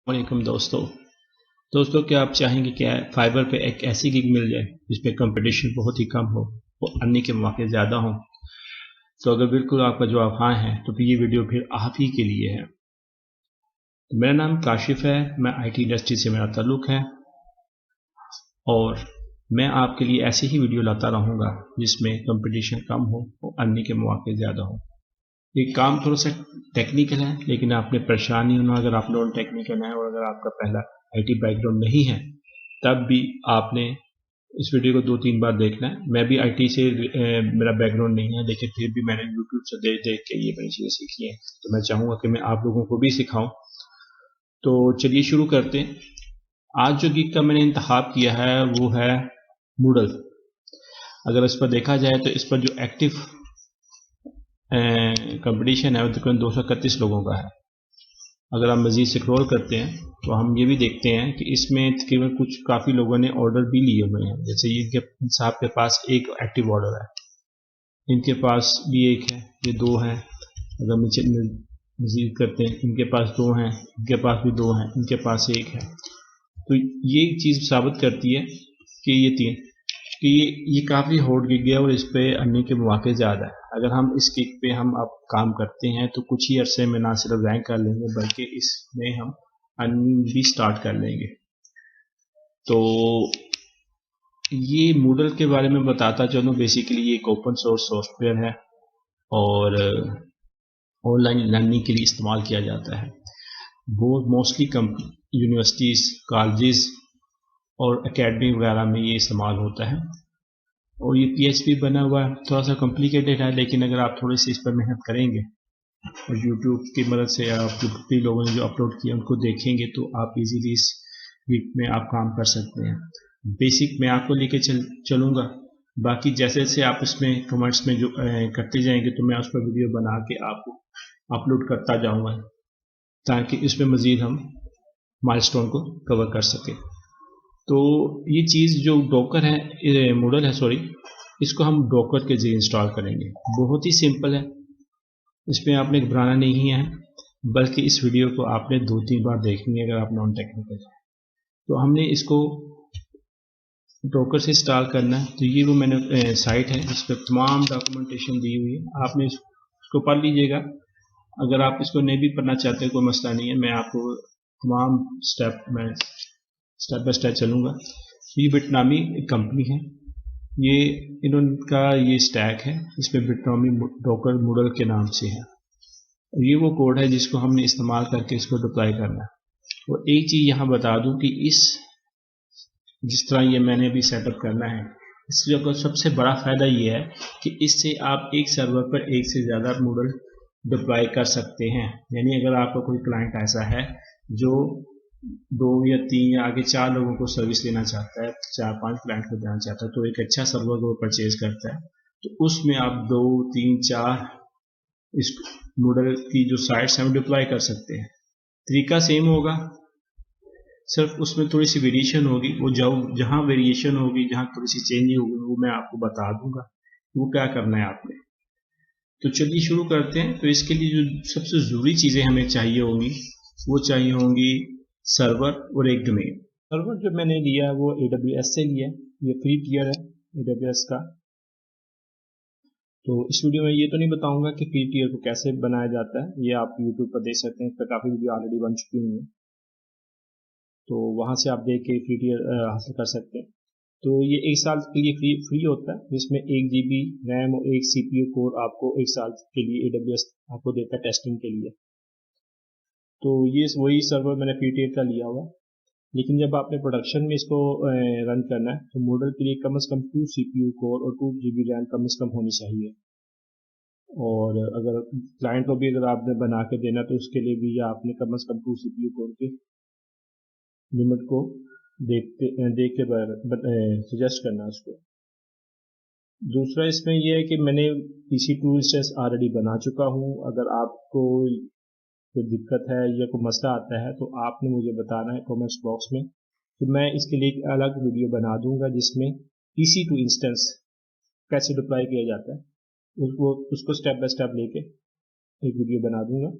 वालेकुम दोस्तों क्या आप चाहेंगे कि फाइबर पे एक ऐसी गिग मिल जाए जिसपे कंपटीशन बहुत ही कम हो और अर्निंग के मौके ज़्यादा हों। तो अगर बिल्कुल आपका जवाब हाँ है तो फिर ये वीडियो फिर आप ही के लिए है। तो मेरा नाम काशिफ है, मैं आईटी इंडस्ट्री से मेरा ताल्लुक़ है और मैं आपके लिए ऐसी ही वीडियो लाता रहूँगा जिसमें कंपटीशन कम हो और अर्निंग के मौके ज़्यादा हों। ये काम थोड़ा सा टेक्निकल है, लेकिन आपने परेशान नहीं होना अगर आप नॉन टेक्निकल हैं और अगर आपका पहला आईटी बैकग्राउंड नहीं है तब भी आपने इस वीडियो को 2-3 बार देखना है। मैं भी आईटी से मेरा बैकग्राउंड नहीं है, लेकिन फिर भी मैंने यूट्यूब से देख देख के ये बड़ी चीज़ें सीखी हैं, तो मैं चाहूँगा कि मैं आप लोगों को भी सिखाऊं। तो चलिए शुरू करते हैं। आज जो गिग का मैंने इंतखाब किया है वो है मूडल। अगर इस पर देखा जाए तो इस पर जो एक्टिव कंपटीशन है वो तकरीबन 231 लोगों का है। अगर हम मज़ीद स्क्रॉल करते हैं तो हम ये भी देखते हैं कि इसमें तकरीबन कुछ काफ़ी लोगों ने ऑर्डर भी लिए हुए हैं। जैसे ये साहब के पास एक एक्टिव ऑर्डर है, इनके पास भी एक है, ये 2 हैं। अगर मज़ीद करते हैं, इनके पास 2 हैं, इनके पास भी 2 हैं, इनके पास 1 है। तो ये चीज़ साबित करती है कि ये 3 कि ये काफ़ी हॉट गिग है और इस पे अर्निंग के मौके ज़्यादा है। अगर हम इस गिग पे हम अब काम करते हैं तो कुछ ही अरसे में ना सिर्फ रैंक कर लेंगे बल्कि इसमें हम अर्निंग भी स्टार्ट कर लेंगे। तो ये मूडल के बारे में बताता चलूँ। बेसिकली ये एक ओपन सोर्स सॉफ्टवेयर है और ऑनलाइन लर्निंग के लिए इस्तेमाल किया जाता है। वो मोस्टली यूनिवर्सिटीज़, कॉलेजेस और एकेडमी वगैरह में ये इस्तेमाल होता है और ये PHP बना हुआ है। थोड़ा सा कॉम्प्लिकेटेड है, लेकिन अगर आप थोड़ी सी इस पर मेहनत करेंगे और यूट्यूब की मदद से आप कई लोगों ने जो अपलोड किया उनको देखेंगे तो आप इजीली इस वीक में आप काम कर सकते हैं। बेसिक मैं आपको लेके चलूँगा, बाकी जैसे जैसे आप इसमें कमेंट्स में जो करते जाएंगे तो मैं उस पर वीडियो बना के आपको अपलोड करता जाऊँगा ताकि इसमें मज़ीद हम माइलस्टोन को कवर कर सकें। तो ये चीज़ जो डॉकर है, मॉडल है सॉरी, इसको हम डॉकर के जरिए इंस्टॉल करेंगे। बहुत ही सिंपल है, इसमें आपने घबराना नहीं है, बल्कि इस वीडियो को आपने 2-3 बार देखनी है अगर आप नॉन टेक्निकल हैं। तो हमने इसको डॉकर से इंस्टॉल करना है। तो ये वो मैंने साइट है, इस पर तमाम डॉक्यूमेंटेशन दी हुई है, आपने इसको पढ़ लीजिएगा। अगर आप इसको नहीं भी पढ़ना चाहते कोई मसला नहीं है, मैं आपको तमाम स्टेप बाय स्टेप चलूँगा। ये बिटनॉमी एक कंपनी है, ये इनका ये स्टैक है, इसमें बिटनॉमी डॉकर मॉडल के नाम से है। और ये वो कोड है जिसको हमने इस्तेमाल करके इसको डिप्लॉय करना है। और एक चीज़ यहाँ बता दूँ कि जिस तरह ये मैंने भी सेटअप करना है, इसका सबसे बड़ा फ़ायदा ये है कि इससे आप एक सर्वर पर एक से ज़्यादा मॉडल डिप्लॉय कर सकते हैं। यानी अगर आपका कोई क्लाइंट ऐसा है जो 2 या 3 या आगे 4 लोगों को सर्विस देना चाहता है, 4-5 क्लाइंट को देना चाहता है, तो एक अच्छा सर्वर वो परचेज करता है, तो उसमें आप 2, 3, 4 इस मॉडल की जो साइट्स हैं वो डिप्लॉय कर सकते हैं। तरीका सेम होगा, सिर्फ उसमें थोड़ी सी वेरिएशन होगी। वो जहाँ वेरिएशन होगी, जहाँ थोड़ी सी चेंज होगी, वो मैं आपको बता दूंगा वो क्या करना है आपने। तो चलिए शुरू करते हैं। तो इसके लिए जो सबसे ज़रूरी चीज़ें हमें चाहिए होंगी वो चाहिए होंगी सर्वर और एक डोमेन। सर्वर जो मैंने लिया वो AWS से लिया, ये फ्री टियर है AWS का। तो इस वीडियो में ये तो नहीं बताऊंगा कि फ्री टियर को कैसे बनाया जाता है, ये आप यूट्यूब पर देख सकते हैं, इस पर काफ़ी वीडियो ऑलरेडी बन चुकी हुई हैं, तो वहाँ से आप देख के फ्री टियर हासिल कर सकते हैं। तो ये 1 साल के लिए फ्री होता है, जिसमें 1 GB रैम और 1 CPU कोर आपको 1 साल के लिए AWS आपको देता है टेस्टिंग के लिए। तो ये वही सर्वर मैंने फ्री टियर का लिया हुआ है, लेकिन जब आपने प्रोडक्शन में इसको रन करना है तो मॉडल के लिए कम से कम 2 CPU कोर और 2 GB रैम कम से कम होनी चाहिए। और अगर क्लाइंट को भी अगर आपने बना के देना तो उसके लिए भी आपने कम से कम 2 CPU कोर के लिमिट को देख के सजेस्ट करना उसको। दूसरा इसमें यह है कि मैंने EC2 इंस्टेंस ऑलरेडी बना चुका हूँ। अगर आपको कोई दिक्कत है या कोई मसला आता है तो आपने मुझे बताना है कमेंट्स बॉक्स में, तो मैं इसके लिए एक अलग वीडियो बना दूंगा जिसमें EC2 इंस्टेंस कैसे डिप्लॉय किया जाता है उसको स्टेप बाय स्टेप लेके एक वीडियो बना दूंगा।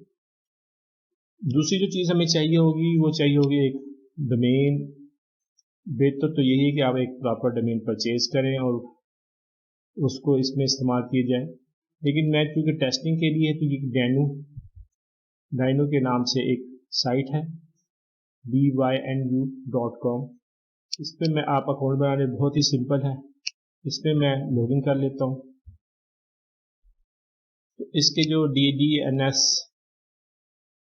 दूसरी जो चीज़ हमें चाहिए होगी वो चाहिए होगी एक डोमेन। बेहतर तो यही है कि आप एक प्रॉपर डोमेन परचेज करें और उसको इसमें इस्तेमाल किए जाए। लेकिन मैं चूँकि टेस्टिंग के लिए तो ये डाइनो के नाम से एक साइट है dynu.com। इस पर मैं आप अकाउंट बनाने बहुत ही सिंपल है। इस पर मैं लॉगिन कर लेता हूँ। तो इसके जो DDNS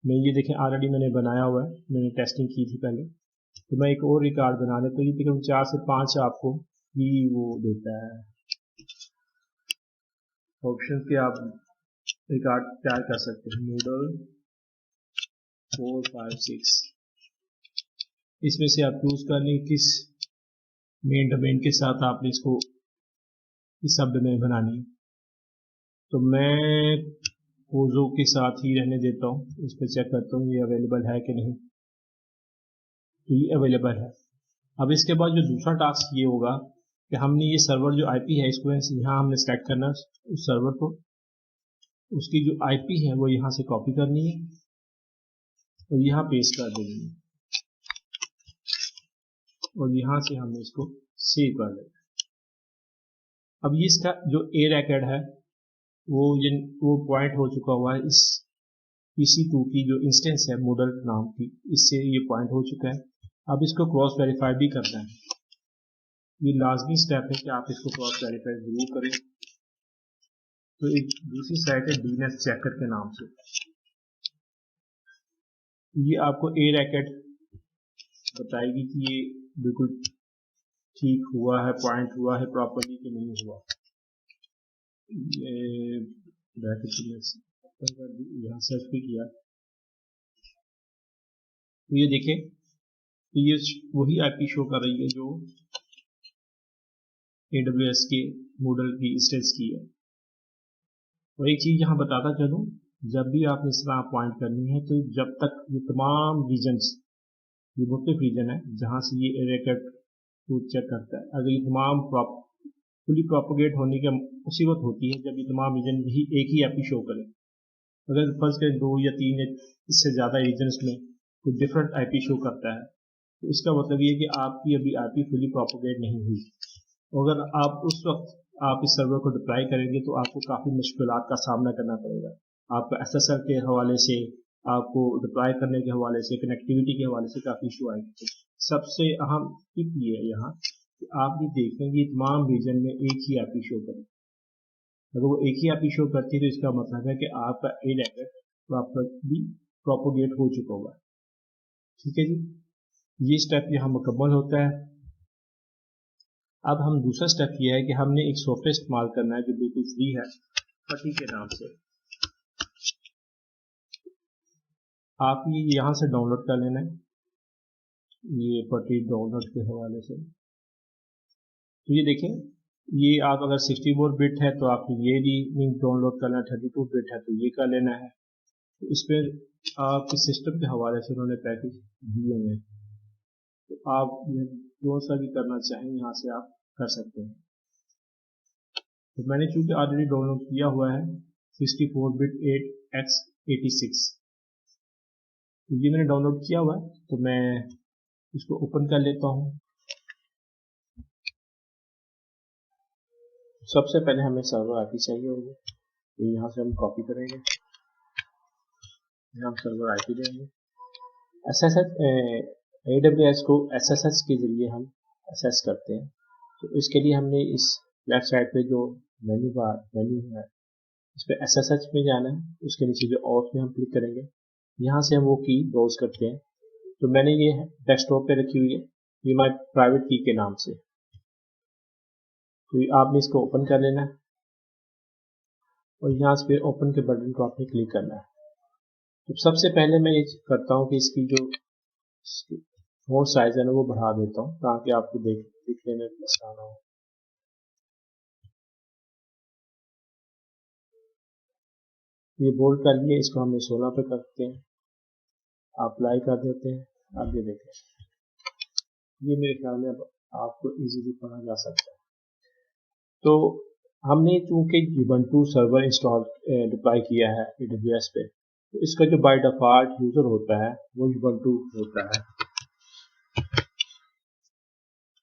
में ये देखें ऑलरेडी मैंने बनाया हुआ है, मैंने टेस्टिंग की थी पहले। तो मैं एक और रिकॉर्ड बना लेता हूँ। ये तकरीबन 4 से 5 आपको ही वो देता है ऑप्शन के आप रिकॉर्ड तैयार कर सकते हैं। Moodle 4, 5, 6 इसमें से आप चूज कर लें किस मेन डोमेन के साथ आपने इसको इस सब डोमेन बनानी है। तो मैं कोजो के साथ ही रहने देता हूँ। इस पर चेक करता हूँ ये अवेलेबल है कि नहीं। तो ये अवेलेबल है। अब इसके बाद जो दूसरा टास्क ये होगा कि हमने ये सर्वर जो आईपी है इसको यहाँ हमने सेलेक्ट करना है उस सर्वर को। उसकी जो आईपी है वो यहाँ से कॉपी करनी है और यहाँ पेस्ट कर देनी है और यहाँ से हमने इसको सेव कर लेना। अब ये इसका जो ए रैकेट है वो पॉइंट हो चुका हुआ है इस PC2 की जो इंस्टेंस है Moodle नाम की, इससे ये पॉइंट हो चुका है। अब इसको क्रॉस वेरीफाई भी करना है। ये लाजमी स्टेप है कि आप इसको क्रॉस वेरीफाई जरूर करें। तो एक दूसरी साइट है DNS चेकर के नाम से। ये आपको ए रैकेट बताएगी कि ये बिल्कुल ठीक हुआ है, पॉइंट हुआ है प्रॉपर्ली कि नहीं हुआ। ये यहाँ सर्च भी किया तो ये देखें तो ये वही आईपी शो कर रही है जो AWS के Moodle की इंस्टेंस की है। और एक चीज यहाँ बताता चलूँ, जब भी आपने इस तरह पॉइंट करनी है तो जब तक ये तमाम रीजन्स, ये मुख्तलिफ रीजन है जहाँ से ये ए रैकेट को चेक करता है, अगर ये तमाम फुली प्रोपोगेट होने की उसी वक्त होती है जब ये तमाम रीजन यही एक ही आईपी शो करें। अगर फर्ज करें 2 या 3 या इससे ज़्यादा रीजन्स में कोई डिफरेंट आईपी शो करता है तो इसका मतलब ये कि आपकी अभी आईपी फुली प्रोपोगेट नहीं हुई। अगर आप उस वक्त आप इस सर्वर को डिप्लॉय करेंगे तो आपको काफ़ी मुश्किलात का सामना करना पड़ेगा। आपको SSL के हवाले से, आपको डिप्लॉय करने के हवाले से, कनेक्टिविटी के हवाले से काफ़ी इशू आएंगे। सबसे अहम टिप ये है यहाँ कि आप ये देखें कि तमाम रीजन में एक ही आईपी शो करें। अगर वो एक ही आईपी शो करती है तो इसका मतलब है कि आपका ए रैकेट प्रॉपरली प्रोपोगेट हो चुका हुआ है। ठीक है जी, ये स्टेप यहाँ मुकम्मल होता है। अब हम दूसरा स्टेप ये है कि हमने एक सॉफ्टवेयर इस्तेमाल करना है जो बिल्कुल फ्री है, पटी के नाम से। आप ये यहाँ से डाउनलोड कर लेना है, ये पटी डाउनलोड के हवाले से। तो ये देखें, ये आप अगर 64 बिट है तो आपको ये लिंक डाउनलोड करना है, 32 बिट है तो ये कर लेना है। तो इस पर आपके सिस्टम के हवाले से उन्होंने पैकेज दिए हैं, तो आप जो सा भी करना चाहें यहाँ से आप कर सकते हैं। तो मैंने चूंकि ऑलरेडी डाउनलोड किया हुआ है 64 बिट 8x86, तो ये मैंने डाउनलोड किया हुआ है तो मैं इसको ओपन कर लेता हूँ। सबसे पहले हमें सर्वर आईपी चाहिए होगी, तो यहाँ से हम कॉपी करेंगे, यहाँ हम सर्वर आईपी देंगे। AWS को SSH के जरिए हम एक्सेस करते हैं। तो इसके लिए हमने इस लेफ्ट साइड पे जो मेन्यू है इस पर SSH में जाना है। उसके नीचे जो ऑफ में हम क्लिक करेंगे, यहाँ से हम वो की ब्राउज करते हैं। तो मैंने ये डेस्कटॉप पे रखी हुई है, ये माई प्राइवेट की के नाम से। तो आपने इसको ओपन कर लेना है और यहाँ से फिर ओपन के बटन को आपने क्लिक करना है। तो सबसे पहले मैं ये करता हूँ कि इसकी जो फोन साइज है ना वो बढ़ा देता हूँ ताकि आपको दिखने में आसान हो। ये बोल्ड कर लिए, इसको हमने 16 पे करते हैं, अप्लाई कर देते हैं। अब ये देखें, ये मेरे ख्याल में अब आपको इजीली पढ़ा जा सकता है। तो हमने चूंकि Ubuntu सर्वर इंस्टॉल डिप्लॉय किया है AWS पे, तो इसका जो बाय डिफॉल्ट यूजर होता है वो ubuntu होता है,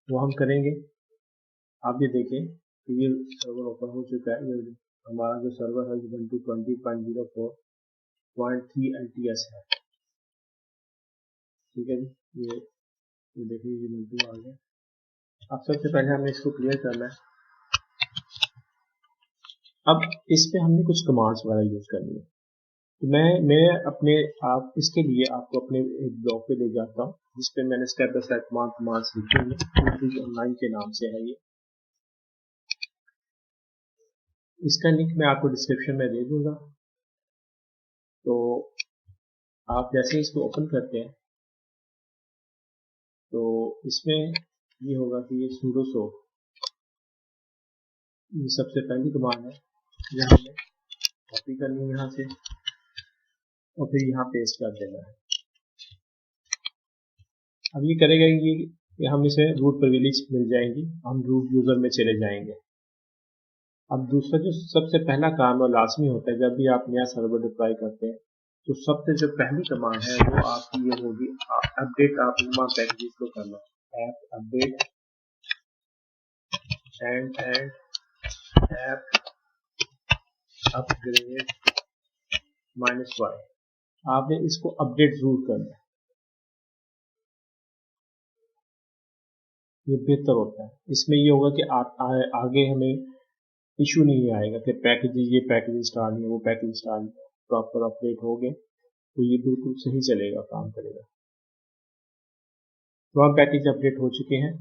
वो हम करेंगे। आप ये देखें कि ये सर्वर ओपन हो चुका है। ये हमारा जो सर्वर है ubuntu 20.04.3 LTS है, ठीक है जी। ये देखिए ubuntu आ गया। अब सबसे पहले हमें इसको क्लियर करना है। अब इस पे हमने कुछ कमांड्स वगैरह यूज करनी है। तो मैं अपने आप इसके लिए आपको अपने एक ब्लॉग पे ले जाता हूँ जिसपे मैंने स्टेप बाय स्टेप कमांड्स लिखे हैं, ऑनलाइन के नाम से है ये। इसका लिंक मैं आपको डिस्क्रिप्शन में दे दूंगा। तो आप जैसे ही इसको ओपन करते हैं तो इसमें ये होगा कि ये sudo so, ये सबसे पहली कमांड है, ये हमें कॉपी करनी है यहाँ से और फिर यहाँ पेस्ट कर देना है। अब ये करेगा ये हम इसे रूट प्रिविलेज मिल जाएंगी, हम रूट यूजर में चले जाएंगे। अब दूसरा जो सबसे पहला काम और लाजमी होता है जब भी आप नया सर्वर डिप्लॉय करते हैं, तो सबसे जो पहली कमांड है वो आपकी ये होगी अपडेट आप पैकेजेस को करना, app update and app upgrade -y। आपने इसको अपडेट जरूर करना है, ये बेहतर होता है। इसमें ये होगा कि आगे हमें इशू नहीं आएगा कि ये पैकेज इंस्टॉल नहीं है, वो पैकेज इंस्टॉल प्रॉपर अपडेट हो गए तो ये बिल्कुल सही चलेगा, काम करेगा। तो अब पैकेज अपडेट हो चुके हैं।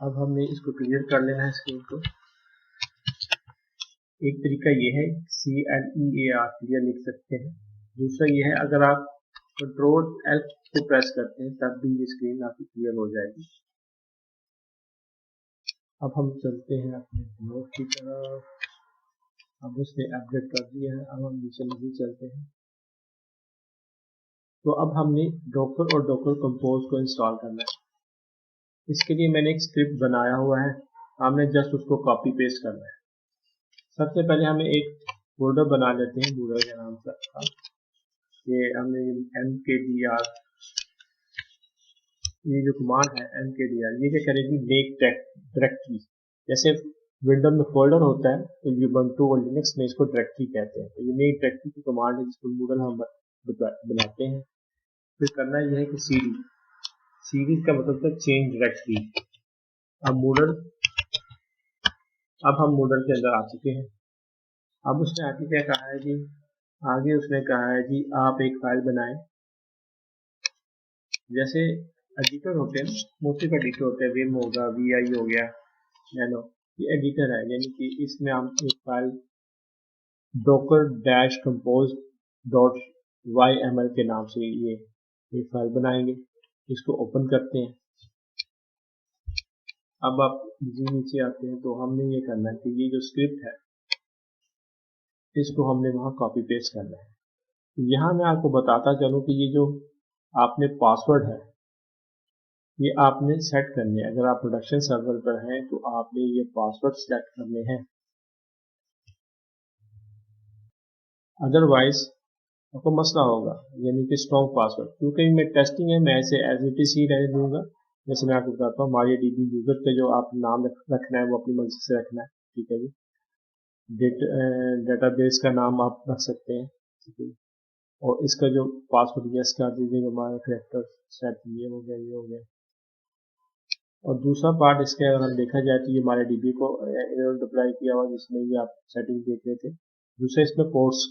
अब हमने इसको क्लियर कर लेना है स्क्रीन को। एक तरीका ये है CLEAR क्लियर लिख सकते हैं। दूसरा ये है अगर आप कंट्रोल L को प्रेस करते हैं तब भी ये स्क्रीन आपकी क्लियर हो जाएगी। अब हम चलते हैं अपने ब्लॉग की तरफ। अब उसने अपडेट कर दिया है, अब हम नीचे नहीं चलते हैं। तो अब हमने डॉकर और डॉकर कंपोज को इंस्टॉल करना है। इसके लिए मैंने एक स्क्रिप्ट बनाया हुआ है, हमने जस्ट उसको कॉपी पेस्ट करना है। सबसे पहले हमें एक फोल्डर बना लेते हैं गूगल के नाम से। ये हमने mkdir, ये जो कमांड है mkdir, ये क्या करेगी, मेक डायरेक्टरी। जैसे विंडोज में फोल्डर होता है तो ubuntu और लिनक्स में इसको डायरेक्टरी कहते हैं। तो ये मेक डायरेक्टरी की कमांड है जिसको मूडल हम बनाते हैं। फिर करना यह है कि cd का मतलब है चेंज डायरेक्टरी। अब हम मूडल के अंदर आ चुके हैं। अब उसने आगे क्या कहा है जी, आगे उसने कहा है जी आप एक फाइल बनाएं। जैसे एडिटर होते हैं, मोस्टली एडिटर होते हैं, विम होगा, vi हो गया, नैनो, ये एडिटर है। यानी कि इसमें हम एक फाइल docker-compose.yml के नाम से ये एक फाइल बनाएंगे। इसको ओपन करते हैं। अब आप नीचे आते हैं तो हमने ये करना है कि ये जो स्क्रिप्ट है इसको हमने वहाँ कॉपी पेस्ट करना है। यहाँ मैं आपको बताता चलूँ कि ये जो आपने पासवर्ड है ये आपने सेट करने हैं। अगर आप प्रोडक्शन सर्वर पर हैं तो आपने ये पासवर्ड सेट करने हैं, अदरवाइज आपको मसला होगा, यानी कि स्ट्रॉन्ग पासवर्ड। क्योंकि मैं टेस्टिंग है, मैं ऐसे एज इट इज ही रहने दूंगा। जैसे मैं आपको बताता हूँ, MariaDB यूजर का जो आप नाम रखना है वो अपनी मर्जी से रखना है, ठीक है जी। डेटाबेस का नाम आप रख सकते हैं, ठीक है। और इसका जो पासवर्ड यस कर दीजिएगा, हमारा करेक्टर सेट ये हो गया, ये हो गया। और दूसरा पार्ट इसके अगर हम देखा जाए तो ये हमारे DB को डिप्लॉय किया हुआ, जिसमें ये आप सेटिंग देख रहे थे। दूसरा इसमें पोर्ट्स,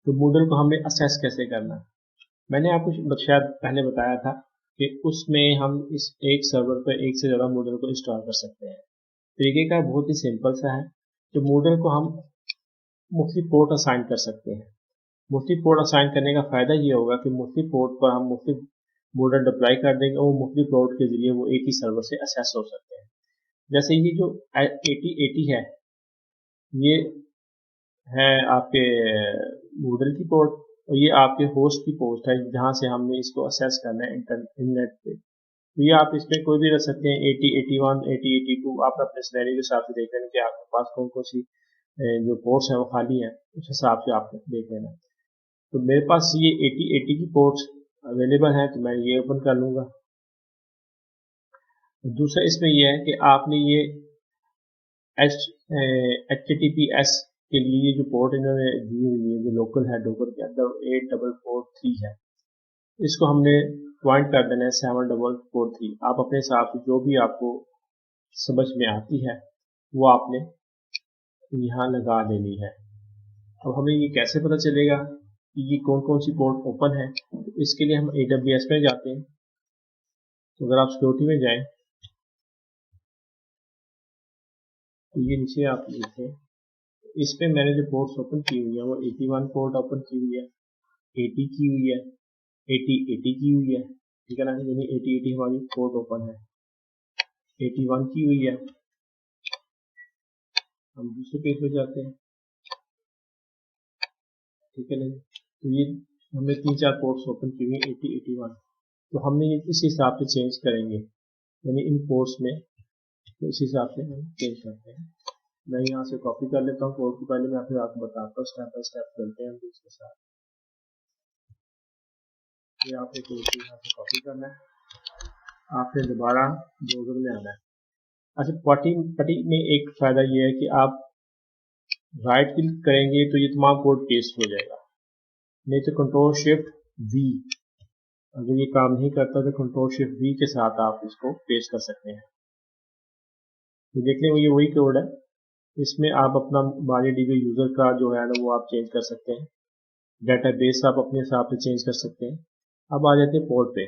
तो मूडल को हमने असेस कैसे करना है, मैंने आपको शायद पहले बताया था कि उसमें हम इस एक सर्वर पर एक से ज़्यादा मूडल को इंस्टॉल कर सकते हैं। तरीकेकार बहुत ही सिंपल सा है कि मूडल को हम मुख्तलिफ पोर्ट असाइन कर सकते हैं। मुख्तलिफ पोर्ट असाइन करने का फ़ायदा ये होगा कि मुख्तलिफ पोर्ट पर हम मुख्तलिफ मूडल डिप्लॉय कर देंगे और मुख्तलिफ पोर्ट के जरिए वो एक ही सर्वर से असेस हो सकते हैं। जैसे ये जो 8080 है, ये है आपके मूडल की पोर्ट और ये आपके होस्ट की पोस्ट है जहाँ से हमने इसको असेस करना है इंटरनेट पे। तो ये आप इसमें कोई भी रख सकते हैं, 8081, 8082, आप अपने सिनेरियो के हिसाब से देख लेंगे कि आपके पास कौन कौन सी जो पोर्ट्स हैं वो खाली हैं, उस हिसाब से आप देख लेना। तो मेरे पास ये 80 की पोर्ट्स अवेलेबल हैं, तो मैं ये ओपन कर लूँगा। दूसरा इसमें ये है कि आपने ये HTTPS के लिए ये जो पोर्ट इन्होंने दी हुई है, जो लोकल है डोकर के अंदर 8443 है, इसको हमने पॉइंट कर देना है 7443। आप अपने हिसाब से जो भी आपको समझ में आती है वो आपने यहाँ लगा देनी है। अब हमें ये कैसे पता चलेगा कि ये कौन कौन सी पोर्ट ओपन है? तो इसके लिए हम AWS में जाते हैं। तो अगर आप सिक्योरिटी में जाएं तो ये नीचे आप देखते हैं, इस पे मैंने जो पोर्ट्स ओपन की हुई है वो 81 पोर्ट ओपन की हुई है, 80 की हुई है, 80 की हुई है, ठीक है ना, यानी 80 हमारी पोर्ट ओपन है। 81 की हुई है। हम दूसरे पेज पे जाते हैं, ठीक है ना। तो ये हमने 3-4 पोर्ट्स ओपन की हुई है 80, 81। तो हमने ये इस हिसाब से चेंज करेंगे, यानी इन पोर्ट्स में तो इस हिसाब से हम चेंज करते हैं। मैं यहाँ से कॉपी कर लेता हूँ कोड को, पहले मैं फिर आपको बताता हूँ, स्टेप बाय स्टेप चलते हैं हम इसके साथ। ये आपने कोड को यहाँ से कॉपी करना है, आपने दोबारा ब्राउज़र में आना है। अच्छा, पटी में एक फ़ायदा ये है कि आप राइट क्लिक करेंगे तो ये तमाम कोड पेस्ट हो जाएगा, नहीं तो कंट्रोल शिफ्ट वी, अगर ये काम नहीं करता तो कंट्रोल शिफ्ट वी के साथ आप इसको पेस्ट कर सकते हैं। तो देख लें, ये वही कोड है, इसमें आप अपना MariaDB यूज़र का जो है ना वो आप चेंज कर सकते हैं, डेटाबेस आप अपने हिसाब से चेंज कर सकते हैं। अब आ जाते हैं पोर्ट पे।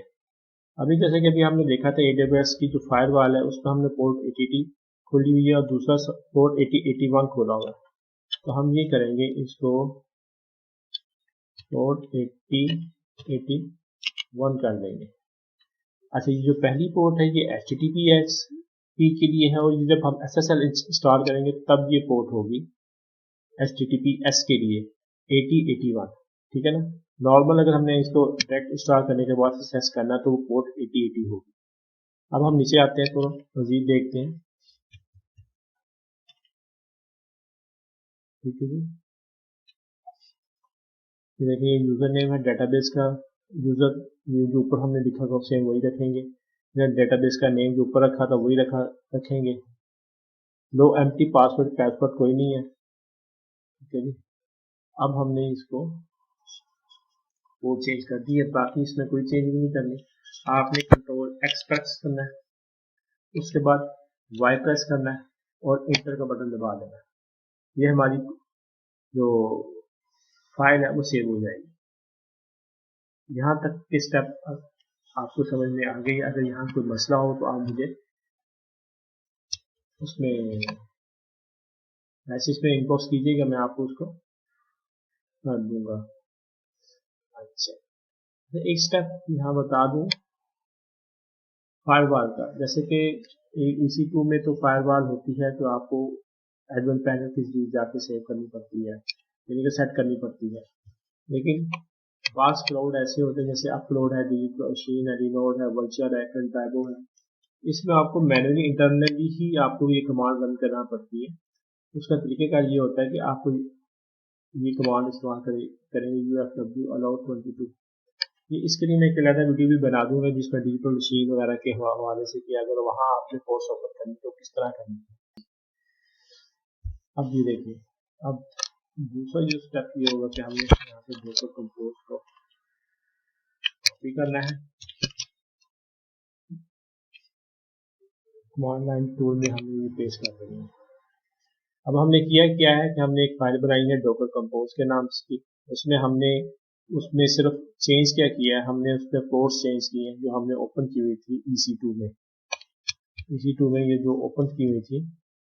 अभी जैसे कि अभी हमने देखा था AWS की जो फायरवॉल है उसमें हमने पोर्ट 80 खोली हुई है और दूसरा पोर्ट 81 खोला हुआ है। तो हम ये करेंगे, इसको पोर्ट 81 कर देंगे। अच्छा, ये जो पहली पोर्ट है ये HTTPS के लिए है, और जब हम SSL इंस्टॉल करेंगे तब ये पोर्ट होगी HTTPS के लिए 8081, ठीक है ना। नॉर्मल अगर हमने इसको डायरेक्ट इंस्टॉल करने के बाद एक्सेस करना तो वो पोर्ट 8080 होगी। अब हम नीचे आते हैं तो मजीद देखते हैं, ठीक है जी। देखिए यूज़र नेम है डेटाबेस का, यूज़र जो ऊपर हमने लिखा था सेम वही रखेंगे, डेटाबेस का नेम जो ऊपर रखा था वही रखेंगे। लो एम्प्टी पासवर्ड कोई नहीं है, ठीक है जी। अब हमने इसको वो चेंज कर दी है, बाकी इसमें कोई चेंज नहीं करनी। आपने कंट्रोल X प्रेस करना है, उसके बाद Y प्रेस करना है और इंटर का बटन दबा देना है। ये हमारी जो फाइल है वो सेव हो जाएगी। यहाँ तक के स्टेप आपको समझ में आ गई। अगर यहाँ कोई मसला हो तो आप मुझे उसमें मैसेज में इनबॉक्स कीजिएगा, मैं आपको उसको कर दूंगा। अच्छा, एक स्टेप यहाँ बता दूं फायरवॉल का, जैसे कि EC2 में तो फायरवॉल होती है तो आपको एडमिन पैनल की जाके सेव करनी पड़ती है, यानी कि सेट करनी पड़ती है। लेकिन बास क्लाउड ऐसे होते हैं जैसे अपलोड है, डिजिटल मशीन है, रिनोड है, वर्चुअल है, कंटाइबो है, इसमें आपको मैनुअली इंटरनली ही आपको ये कमांड रन करना पड़ती है। उसका तरीकेकार ये होता है कि आपको ये कमांड इस्तेमाल करेंगे UFW allow 22। ये इसके लिए मैं एक अलग वीडियो भी बना दूंगा जिसमें डिजिटल मशीन वगैरह के हवाले से कि अगर वहाँ आपने फोर्स ओपन करनी तो किस तरह करनी है। अब ये देखिए, अब दूसरा जो स्टेप ये होगा कि हमें यहाँ से डोकर कंपोज को कॉपी करना है, कमांड लाइन टूल में हमने ये पेस्ट कर देनी है। अब हमने क्या है कि हमने एक फाइल बनाई है डोकर कंपोज के नाम की, उसमें सिर्फ चेंज क्या किया है, हमने उसमें पोर्ट्स चेंज किए हैं जो हमने ओपन की हुई थी EC2 में। EC2 में ये जो ओपन की हुई थी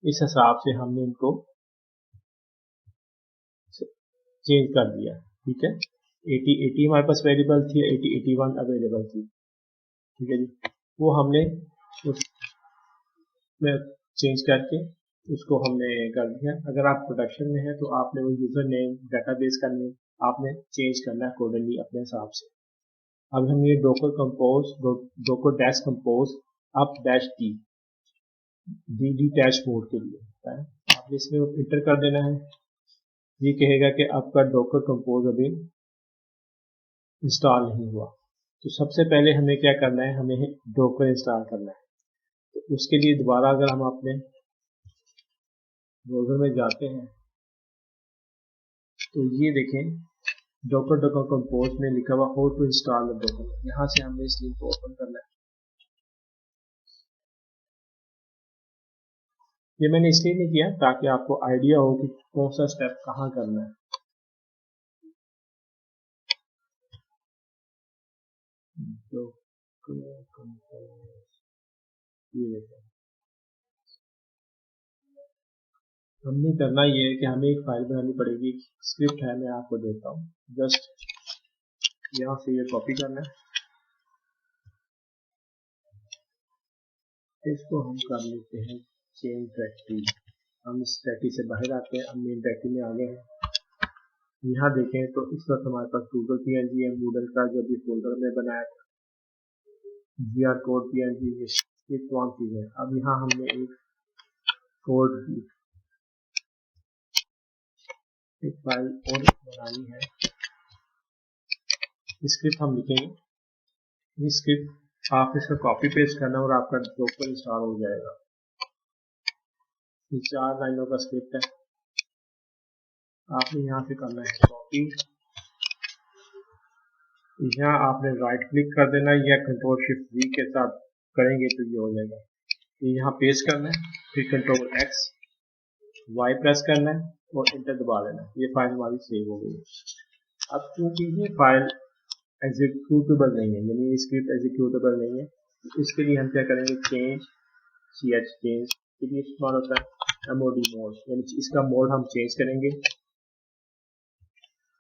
इस हिसाब से हमने इनको चेंज कर दिया, ठीक है। 80 हमारे पास अवेलेबल थी, 8081 अवेलेबल थी, ठीक है जी। वो हमने उसमें चेंज करके उसको हमने कर दिया। अगर आप प्रोडक्शन में है तो आपने वो यूज़र नेम, डेटाबेस का नेम आपने चेंज करना है अकॉर्डिंगली अपने हिसाब से। अब हम ये docker compose, docker dash compose up dash D dash mode के लिए होता है, आप इसमें इंटर कर देना है। ये कहेगा कि आपका डॉकर कंपोज अभी इंस्टॉल नहीं हुआ। तो सबसे पहले हमें क्या करना है, हमें डॉकर इंस्टॉल करना है। तो उसके लिए दोबारा अगर हम अपने ब्राउज़र में जाते हैं तो ये देखें डॉकर कंपोज में लिखा हुआ how to install the docker. यहाँ से हमें इस लिंक को ओपन करना है। ये मैंने इसलिए नहीं किया ताकि आपको आइडिया हो कि कौन सा स्टेप कहाँ करना है। ये देखें, हमने करना ये है कि हमें एक फाइल बनानी पड़ेगी। स्क्रिप्ट है, मैं आपको देता हूँ। जस्ट यहाँ से ये कॉपी करना है, इसको हम कर लेते हैं चेंज डायरेक्टरी। हम इस डायरेक्टरी से बाहर आते हैं, हम मेन डायरेक्टरी में आ गए हैं। यहाँ देखें तो इस वक्त हमारे पास गूगल PNG है, गूगल का जो भी फोल्डर में बनाया था, GR कोड PNG, ये तमाम चीजें। अब यहाँ हमने एक कोड एक फाइल और बनानी है। स्क्रिप्ट हम लिखेंगे, ये स्क्रिप्ट आप इसका कॉपी पेस्ट करना और आपका डॉकर इंस्टॉल हो जाएगा। ये 4 लाइनों का स्क्रिप्ट है। आपने यहाँ से करना है कॉपी, यहाँ आपने राइट क्लिक कर देना या Ctrl+Shift+V के साथ करेंगे तो ये हो जाएगा। ये यहाँ पेस्ट करना है, फिर Ctrl+X+Y प्रेस करना है और इंटर दबा देना। ये फाइल हमारी सेव हो गई है। अब क्योंकि ये फाइल एग्जीक्यूटेबल नहीं है, यानी स्क्रिप्ट एग्जीक्यूटेबल नहीं है, तो इसके लिए हम क्या करेंगे, चेंज के लिए इस्तेमाल होता है MOD मोड, यानी इसका मोड हम चेंज करेंगे।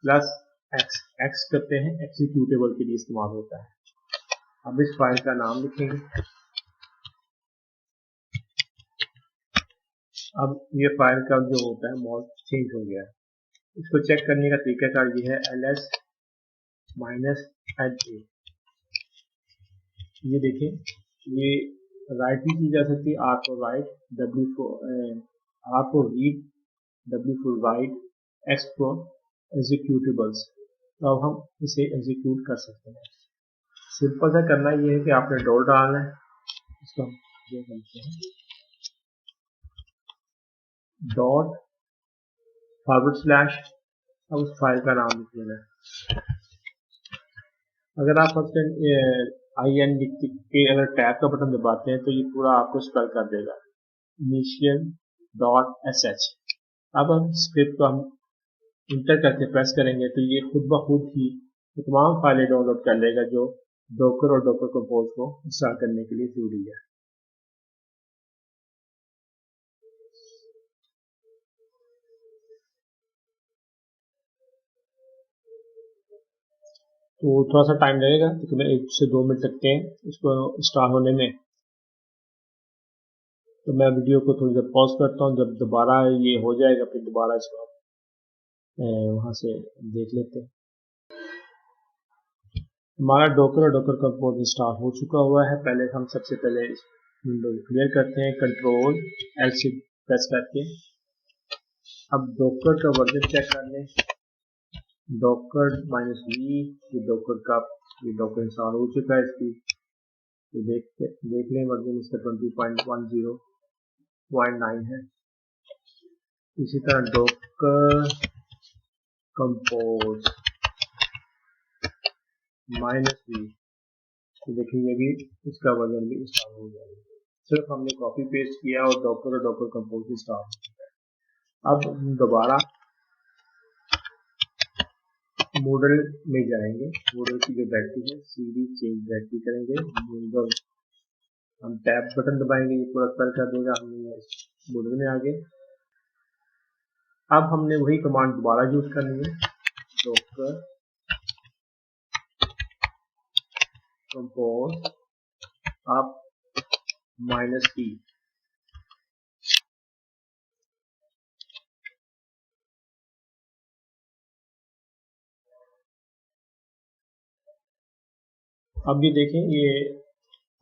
+X करते हैं, एग्जीक्यूटेबल के लिए इस्तेमाल होता है। अब इस फाइल का नाम लिखेंगे। अब ये फाइल का जो होता है मोड चेंज हो गया है। इसको चेक करने का तरीकाकार ये है ls-ha। ये देखें, ये राइट भी की जा सकती है, R for write, R for read, W for write, X for executables। तो अब हम इसे एग्जीक्यूट कर सकते हैं। सिंपल सा करना ये है कि आपने डॉट डालना है, इसको हम ये करते हैं $/ अब उस फाइल का नाम लिख देना है। अगर आप IN लिख के अगर टैब का बटन दबाते हैं तो ये पूरा आपको स्पेल कर देगा initial.sh। अब हम स्क्रिप्ट को हम इंटर करके प्रेस करेंगे तो ये खुद ब खुद ही तमाम फाइलें डाउनलोड कर लेगा जो डॉकर और डॉकर कंपोज को इंस्टॉल करने के लिए जरूरी है। तो थोड़ा सा टाइम लगेगा, तकरीबन 1 से 2 मिनट लगते हैं इसको इंस्टॉल होने में। तो मैं वीडियो को थोड़ी देर पॉज करता हूँ, जब दोबारा ये हो जाएगा फिर दोबारा इसको वहाँ से देख लेते हैं। हमारा डॉकर और डॉकर कंपोज इंस्टॉल हो चुका हुआ है। पहले हम सबसे पहले विंडो क्लियर करते हैं Ctrl+L से प्रेस करके। अब डॉकर का वर्जन चेक कर लें, docker-v, ये डॉकर का ये डॉकर इंस्टॉल हो चुका है। इसकी तो देख लें वर्जन इसका 20.10.9 है। इसी तरह डॉकर कंपोज -v, तो देखिए ये भी इसका वर्जन भी इंस्टॉल हो जाएगा। सिर्फ हमने कॉपी पेस्ट किया और डॉकर कंपोज इंस्टॉल हो चुका है। अब दोबारा मॉडल में जाएंगे, मॉडल की जो डायरेक्टरी है cd चेंज डायरेक्टरी करेंगे। हम टैब बटन दबाएंगे, ये पूरा स्पेल कर देगा। हमने मॉडल में आ गए। अब हमने वही कमांड दोबारा यूज करनी है, डॉकर कंपोज अब -p। अब ये देखें, ये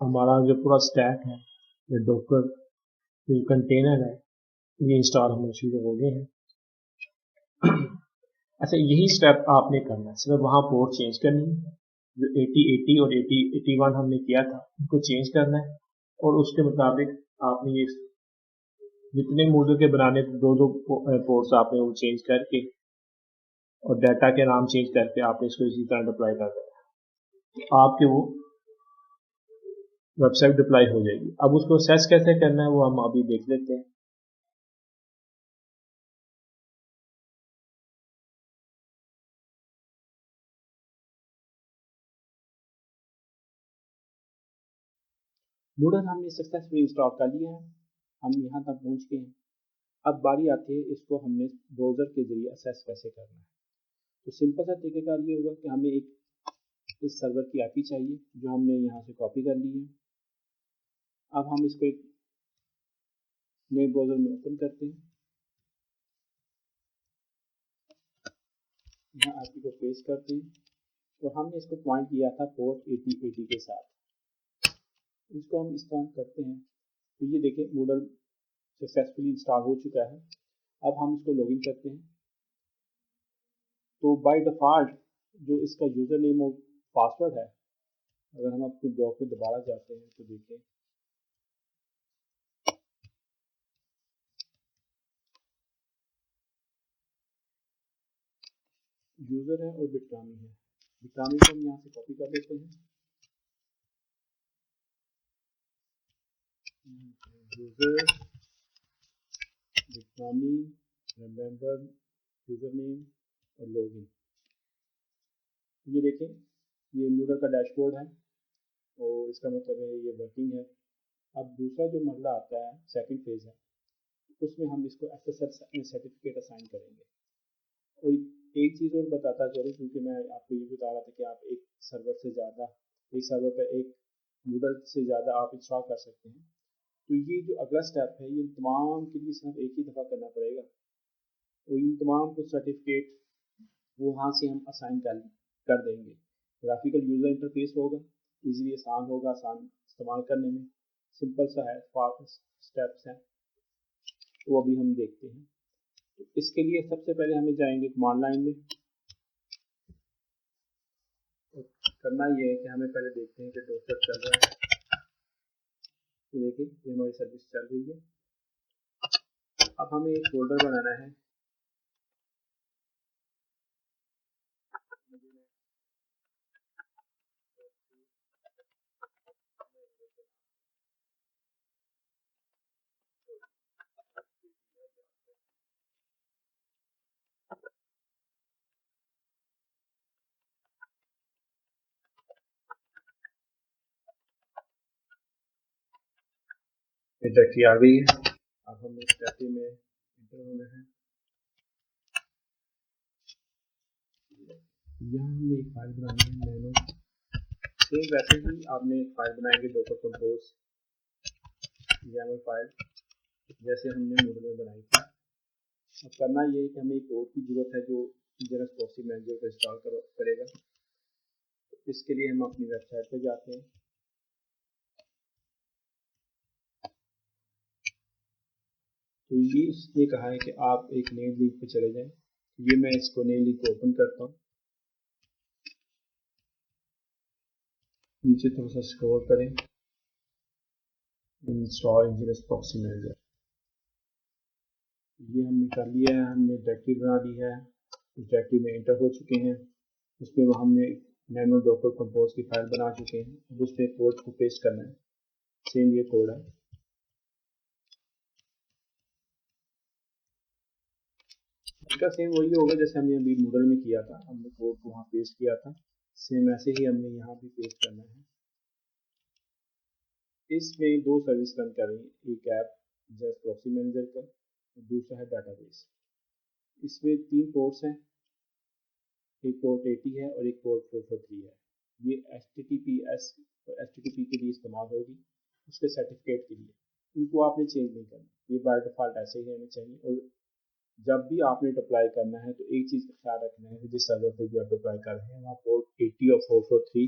हमारा जो पूरा स्टैक है, ये डॉकर जो कंटेनर है, ये इंस्टॉल होने शुरू हो गए हैं। अच्छा, यही स्टेप आपने करना है, सिर्फ वहाँ पोर्ट चेंज करनी है, जो 8080 और 8081 हमने किया था उनको चेंज करना है, और उसके मुताबिक आपने ये जितने मॉड्यूल के बनाने दो दो पोर्ट्स आपने वो चेंज करके और डाटा के नाम चेंज करके आपने इसको इसी तरह डिप्लॉय कर देना है, तो आपके वो वेबसाइट डिप्लॉय हो जाएगी। अब उसको असेस कैसे करना है वो हम अभी देख लेते हैं। मूडल हमने सक्सेसफुली इंस्टॉल कर लिया है, हम यहाँ तक पहुँच गए हैं। अब बारी आती है इसको हमने ब्राउज़र के ज़रिए असेस कैसे करना है। तो सिंपल सा तरीकेकार ये होगा कि हमें एक इस सर्वर की आईपी चाहिए जो हमने यहाँ से कॉपी कर ली है। अब हम इसको एक नए ब्राउज़र में ओपन करते हैं, यहाँ आईपी को पेस्ट करते हैं, तो हमने इसको पॉइंट किया था पोर्ट 8080 के साथ। इसको हम इस तरह करते हैं, तो ये देखें मूडल सक्सेसफुली इंस्टॉल हो चुका है। अब हम इसको लॉगिन करते हैं, तो बाय डिफ़ॉल्ट जो इसका यूज़र नेम और पासवर्ड है, अगर हम अपने ब्लॉग पे दोबारा जाते हैं तो देखें यूज़र है और बिटरामी है। बिटरामी को हम यहाँ से कॉपी कर लेते हैं, यूज़र बिटरामी रिमेंबर यूज़र नेम और लॉगिन। ये देखें ये मूडल का डैशबोर्ड है और इसका मतलब है ये वर्किंग है। अब दूसरा जो मरला आता है सेकंड फेज़ है, उसमें हम इसको एसएसएल सर्टिफिकेट असाइन करेंगे। और एक चीज़ और बताता चलूँ, क्योंकि मैं आपको ये बता रहा था कि आप एक सर्वर पर एक मूडल से ज़्यादा आप इंस्टॉल कर सकते हैं। तो ये जो अगला स्टेप है ये तमाम के लिए सिर्फ एक ही दफ़ा करना पड़ेगा, और इन तमाम को सर्टिफिकेट वो वहाँ से हम असाइन कर देंगे। ग्राफिकल यूज़र इंटरफेस होगा, इजीली आसान होगा, आसान इस्तेमाल करने में, सिंपल सा है, 5 स्टेप्स हैं, वो अभी हम देखते हैं। तो इसके लिए सबसे पहले हमें जाएंगे कमांड लाइन में, और करना ये है कि हमें पहले देखते हैं कि डॉकर चल रहा है। तो देखिए ये हमारी सर्विस चल रही है। अब हमें एक फोल्डर बनाना है, डायरेक्टरी आ गई है। अब हमें इस डायरेक्टरी में एंटर होना है। यहाँ हमने एक फाइल बनानी है नैनो, सेम वैसे ही आपने एक फाइल बनाएंगे डॉकर कंपोज YAML फाइल, जैसे हमने मूडल में बनाई थी। अब करना ये है कि हमें एक कोड की ज़रूरत है जो इंजीनियर्स प्रॉक्सी मैनेजर को इंस्टॉल करेगा। तो इसके लिए हम अपनी वेबसाइट पर जाते हैं, तो ये इसने कहा है कि आप एक नए लिंक पे चले जाएं। ये मैं इसको नए लिंक को ओपन करता हूँ, नीचे थोड़ा सा स्क्रॉल करें, इंस्टॉल इंजीनियर्स प्रॉक्सी मैनेजर, ये हमने कर लिया है, हमने डायरेक्टरी बना ली है, इस डायरेक्टरी में एंटर हो चुके हैं। उसमें हमने नैनो डॉकर कंपोज की फाइल बना चुके हैं। अब उसमें कोड को पेस्ट करना है, सेम ये कोड है। इसका सेम वही होगा जैसे हमने अभी मूडल में किया था, हमने कोड को वहाँ पेस्ट किया था, सेम ऐसे ही हमने यहाँ भी पेस्ट करना है। इसमें दो सर्विस रन कर रही हैं, एक ऐप जैस प्रॉक्सी मैनेजर का, दूसरा है डाटाबेस। इसमें 3 पोर्ट्स हैं, एक पोर्ट 80 है और एक पोर्ट 443 है। ये HTTPS और HTTP के लिए इस्तेमाल होगी, उसके सर्टिफिकेट के लिए। इनको आपने चेंज नहीं करना, ये बाय डिफ़ॉल्ट ऐसे ही रहने चाहिए। और जब भी आपने डिप्लॉय करना है तो एक चीज़ का ख्याल रखना है कि जिस सर्वर पर भी आप डिप्लॉय कर रहे हैं वहाँ पोर्ट 80 और 443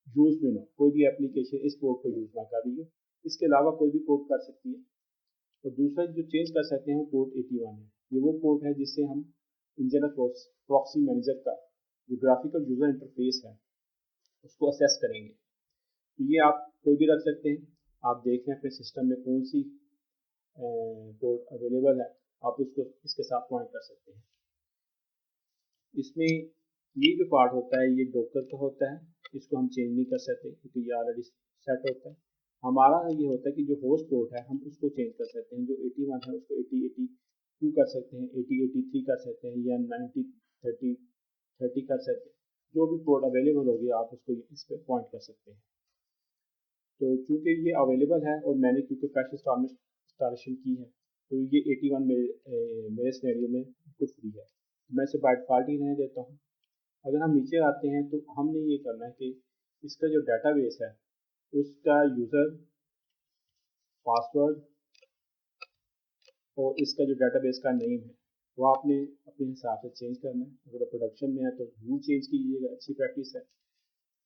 यूज़ में ना, कोई भी एप्लीकेशन इस पोर्ट को यूज़ ना कर रही है। इसके अलावा कोई भी पोर्ट कर सकती है, और दूसरा जो चेंज कर सकते हैं वो पोर्ट 81 है। ये वो पोर्ट है जिससे हम इंजन प्रॉक्सी मैनेजर का जो ग्राफिकल यूज़र इंटरफेस है उसको असेस करेंगे। तो ये आप कोई भी रख सकते हैं। आप देख लें अपने सिस्टम में कौन सी पोर्ट अवेलेबल है, आप उसको इसके साथ पॉइंट कर सकते हैं। इसमें ये जो पार्ट होता है ये डॉकर का होता है, इसको हम चेंज नहीं कर सकते क्योंकि ये ऑलरेडी सेट होता है। हमारा ये होता है कि जो होस्ट पोर्ट है हम उसको चेंज कर सकते हैं। जो 81 है उसको 8082 कर सकते हैं, 8083 कर सकते हैं, या 9030 कर सकते हैं। जो भी पोर्ट अवेलेबल होगी आप उसको इस पर पॉइंट कर सकते हैं। तो चूँकि ये अवेलेबल है और मैंने क्योंकि फ्रेश इंस्टॉलेशन की है तो ये 81 मेरे सिनेरियो में कुछ फ्री है, मैं इसे बाय डिफ़ॉल्ट ही रहने देता हूँ। अगर हम नीचे आते हैं तो हमने ये करना है कि इसका जो डेटाबेस है उसका यूज़र पासवर्ड और इसका जो डेटाबेस का नेम है वो आपने अपने हिसाब से चेंज करना है। अगर प्रोडक्शन में है तो रूल चेंज कीजिएगा, अच्छी प्रैक्टिस है।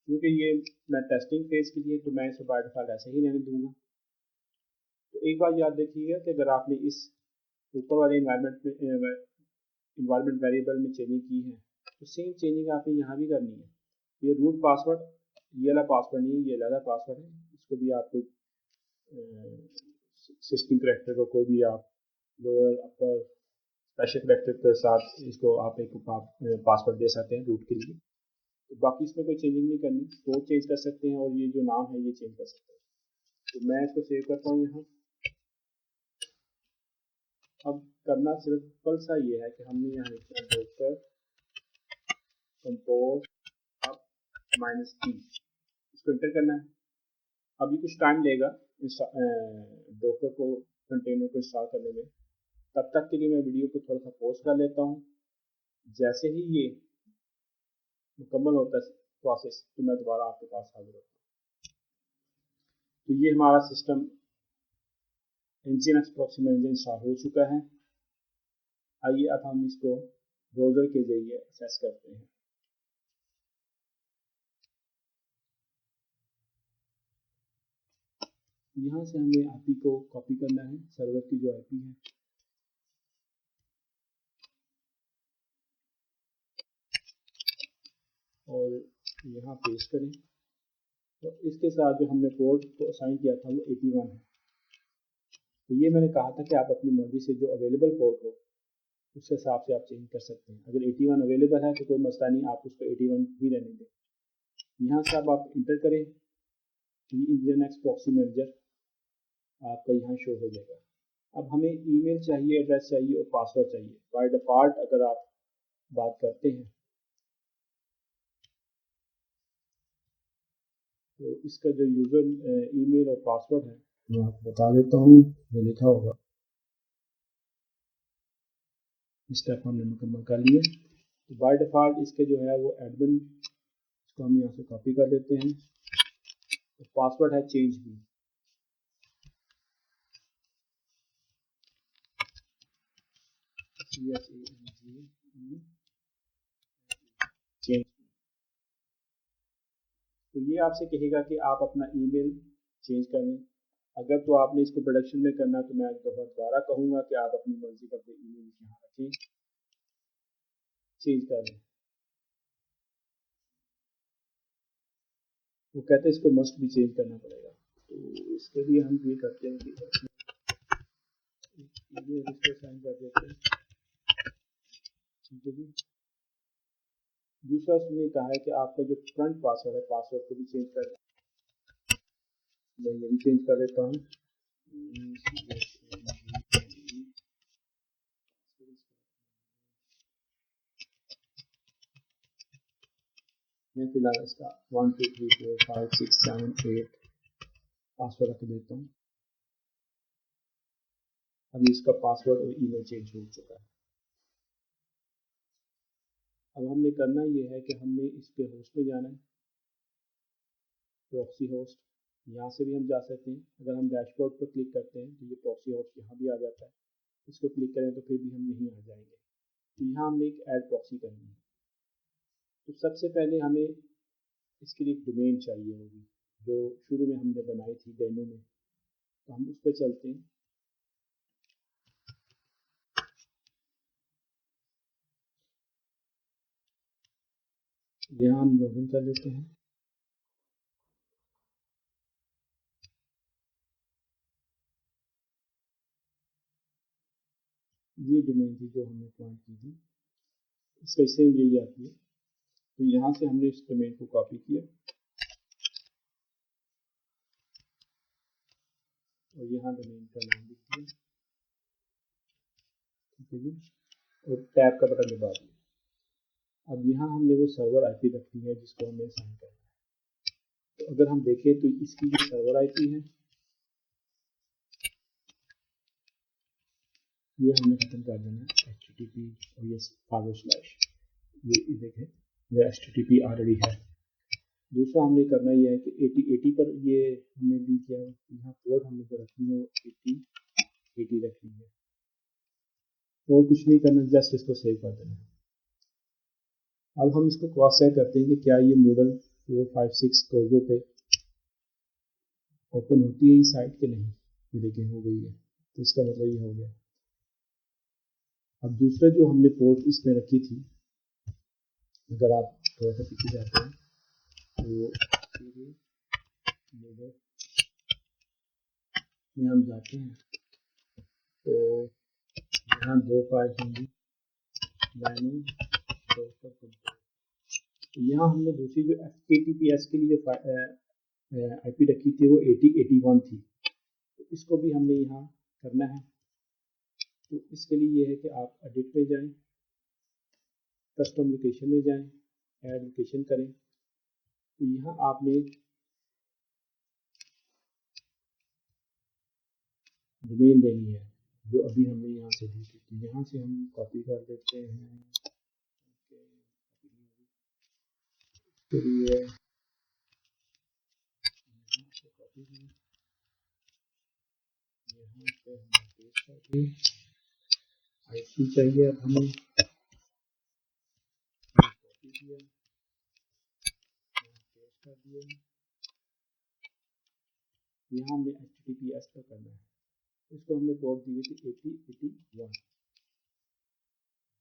क्योंकि ये मैं टेस्टिंग फेज़ के लिए तो मैं इसे बाय डिफ़ॉल्ट ऐसे ही रहने दूँगा। तो एक बात याद रखिएगा कि अगर आपने इस ऊपर वाले इन्वायरमेंट वेरिएबल में चेंजिंग की है तो सेम चेंजिंग आपने यहाँ भी करनी है। ये रूट पासवर्ड ये वाला पासवर्ड नहीं, ये अलग पासवर्ड है। इसको भी आप कोई सिस्टम करेक्टर को कोई भी आप लोअर अपर स्पेशल करेक्टर के साथ इसको आप एक पासवर्ड दे सकते हैं रूट के लिए। तो बाकी इसमें कोई चेंजिंग नहीं करनी, कोड चेंज कर सकते हैं और ये जो नाम है ये चेंज कर सकते हैं। तो मैं इसको सेव करता हूँ यहाँ। अब करना सिंपल सा ये है कि हमने यहाँ लिखा डॉकर कंपोज अब -t, इसको इंटर करना है। अब ये कुछ टाइम लेगा डॉकर को कंटेनर को इंस्टॉल करने में। तब तक के लिए मैं वीडियो को थोड़ा सा पॉज कर लेता हूँ। जैसे ही ये मुकम्मल होता है प्रोसेस तो मैं दोबारा आपके पास हाजिर होता हूँ। तो ये हमारा system nginx proxy manager install हो चुका है। आइए अब हम इसको ब्राउज़र के जरिए एक्सेस करते हैं। यहाँ से हमें आईपी को कॉपी करना है, सर्वर की जो आईपी है। और यहाँ पेस्ट करें। तो इसके साथ जो हमने पोर्ट को असाइन किया था वो 81 है। तो ये मैंने कहा था कि आप अपनी मर्जी से जो अवेलेबल पोर्ट हो उस हिसाब से आप चेंज कर सकते हैं। अगर 81 अवेलेबल है तो कोई मसला नहीं, आप उसको 81 ही रहने दें। यहाँ से अब आप इंटर करें, nginx प्रॉक्सी मैनेजर आपका यहाँ शो हो जाएगा। अब हमें ईमेल चाहिए, एड्रेस चाहिए और पासवर्ड चाहिए। बाय डिफ़ॉल्ट अगर आप बात करते हैं तो इसका जो यूज़र ईमेल और पासवर्ड है मैं आपको बता देता हूँ, ये लिखा होगा। स्टेप हमने मुकम्मल कर लिए। तो बाय डिफ़ॉल्ट इसके जो है वो एडमिन, इसको हम यहाँ से कॉपी कर लेते हैं। तो पासवर्ड है चेंज भी, चेंज। तो ये आपसे कहेगा कि आप अपना ईमेल चेंज कर लें। अगर तो आपने इसको प्रोडक्शन में करना तो मैं दोबारा कहूँगा कि आप अपनी मर्जी का अपने ईमेल यहाँ रखें, चेंज कर लें। वो कहते हैं इसको मस्ट भी चेंज करना पड़ेगा। तो इसके लिए हम ये करते हैं कि इसको साइन कर देते हैं, ठीक है जी। दूसरा उसने कहा है कि आपका जो फ्रंट पासवर्ड है पासवर्ड को भी चेंज करना, मैं ये भी चेंज कर देता हूँ। मैं फिलहाल इसका 1 2 3 4 5 6 7 8 पासवर्ड रख देता हूँ। अभी इसका पासवर्ड और ईमेल चेंज हो चुका है। अब हमने करना ये है कि हमने इसके होस्ट में जाना है, प्रॉक्सी होस्ट। यहाँ से भी हम जा सकते हैं। अगर हम डैशबोर्ड पर क्लिक करते हैं तो ये प्रॉक्सी होस्ट यहाँ भी आ जाता है। इसको क्लिक करें तो फिर भी हम यहीं आ जाएंगे। तो यहाँ हमने एक ऐड प्रॉक्सी करनी है। तो सबसे पहले हमें इसके लिए एक डोमेन चाहिए होगी जो शुरू में हमने बनाई थी डेमो में। तो हम उस पर चलते हैं। यहाँ हम लॉगिन कर लेते हैं। ये डोमेन थी जो हमने पॉइंट की थी, इसका सेम यही आती है। तो यहाँ से हमने इस डोमेन को कॉपी किया और यहाँ डोमेन का नाम लिख दिया, ठीक है जी, और टैब का बटन दबा दिया। अब यहाँ हमने वो सर्वर आईपी रखी है जिसको हमें असाइन करना है। तो अगर हम देखें तो इसकी जो सर्वर आईपी है ये हमने खत्म कर देना है HTTP और ये /, ये देखें ये HTTP ऑलरेडी है। दूसरा हमने करना ये है कि 8080 पर ये हमने डी किया, यहाँ पोर्ट हमने जो रखनी है वो 8080 रखनी है, तो कुछ नहीं करना, जस्ट इसको सेव कर देना है। अब हम इसको क्रॉस चेक करते हैं कि क्या ये Moodle 456 कोजो पे ओपन होती है ये साइट के नहीं। ये देखें हो गई है, तो इसका मतलब ये हो गया। अब दूसरा जो हमने पोर्ट इसमें रखी थी, अगर आप थोड़ा सा पीछे जाते हैं तो में हम जाते हैं तो यहाँ दो फाइल होंगी, तो यहाँ हमने दूसरी जो HTTPS के लिए जो आईपी रखी थी वो 8081 थी, तो इसको भी हमने यहाँ करना है। तो इसके लिए ये है कि आप एडिट में जाएं, कस्टम लोकेशन में जाएं, ऐड लोकेशन करें, तो यहाँ आपने डोमेन देनी है जो अभी हमने यहाँ से दी थी। तो यहाँ से हम कॉपी कर देते हैं, इसके लिए कॉपी की, यहाँ पे हम पेस्ट कर दें, आईपी चाहिए अब हमें, कॉपी किया, पेस्ट कर दिया, यहाँ हमने HTTPS का करना है, इसको हमने पोर्ट दी हुई थी 8081,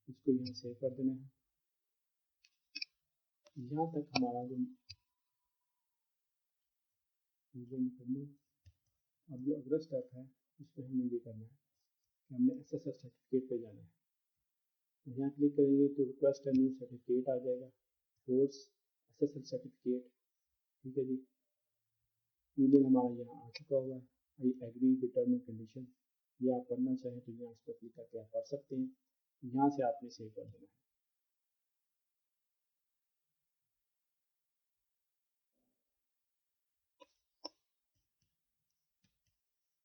इसको यहाँ सेव कर देना है। यहाँ तक हमारा जो मुकम्मल, अब जो अगला स्टेप है उसमें हमें ये करना है कि हमने SSL सर्टिफिकेट पे जाना है। यहाँ क्लिक करेंगे तो रिक्वेस्ट न्यू सर्टिफिकेट आ जाएगा, कोर्स SSL सर्टिफिकेट, ठीक है जी। ईमेल हमारा यहाँ आ चुका हुआ है, I agree with term and condition, ये आप पढ़ना चाहें तो यहाँ इस पर क्लिक करके आप पढ़ सकते हैं। यहाँ से आपने सेव कर देना है।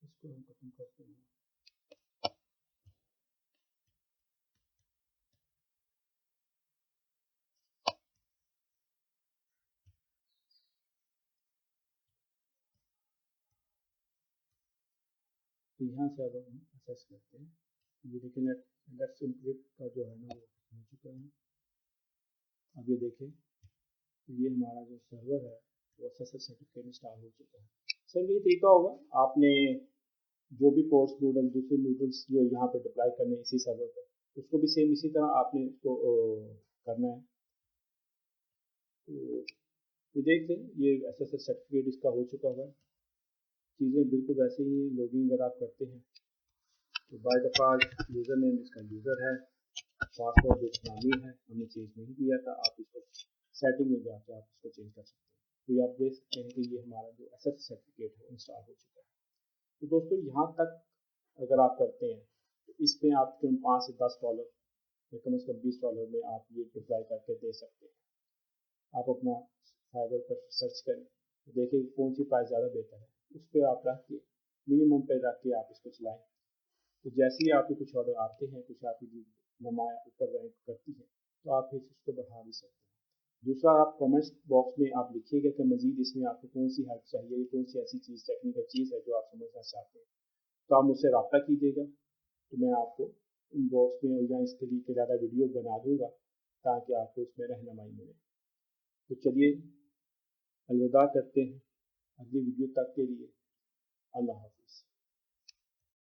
इसको हम खत्म करते हैं। तो यहाँ से अब हम असेस करते हैं, ये देखिए लेट्स एन्क्रिप्ट का जो है ना वो हो चुका है। अब ये देखें तो ये हमारा जो सर्वर है वो SSL सर्टिफिकेट इंस्टॉल हो चुका है। सर ये तरीका होगा, आपने जो भी कोर्स मॉडल दूसरे मॉडल्स जो यहाँ पे डिप्लॉय करने इसी सर्वर पर, उसको भी सेम इसी तरह आपने इसको करना है। तो ये देख लें ये SSL सर्टिफिकेट इसका हो चुका हुआ है, चीज़ें बिल्कुल वैसे ही हैं। लॉगिन अगर आप करते हैं तो बाय डिफ़ॉल्ट यूज़र नेम इसका यूज़र है, पासवर्ड इस्लामी है, हमने चेंज नहीं किया था। आप इसको सेटिंग में जाकर आप इसको चेंज कर सकते हैं। तो ये आप देख सकते हैं कि ये हमारा जो SSL सर्टिफिकेट है इंस्टॉल हो चुका है। तो दोस्तों यहाँ तक अगर आप करते हैं तो इसमें आप $5 से $10 या कम से कम $20 में आप ये डिप्लॉय करके दे सकते हैं। आप अपना फाइबर पर सर्च करें तो देखिए कौन सी प्राइस ज़्यादा बेहतर है, उस पर आप रख के मिनिमम पे रख के आप इसको चलाएँ। तो जैसे ही आपके कुछ ऑर्डर आते हैं, कुछ आपकी नमाया ऊपर रैंक करती है, तो आप फिर इसको बढ़ा भी सकते हैं। दूसरा, आप कमेंट्स बॉक्स में आप लिखिएगा कि मज़ीद इसमें आपको कौन सी हेल्प चाहिए, कौन सी ऐसी चीज़ टेक्निकल चीज़ है जो आप समझना चाहते हैं, तो आप मुझसे रब्ता कीजिएगा। तो मैं आपको इन बॉक्स में या इस तरीके ज़्यादा वीडियो बना दूँगा ताकि आपको इसमें रहनुमाई मिले। तो चलिए अलविदा करते हैं, अगली वीडियो तक के लिए अल्लाह हाफ़िज़।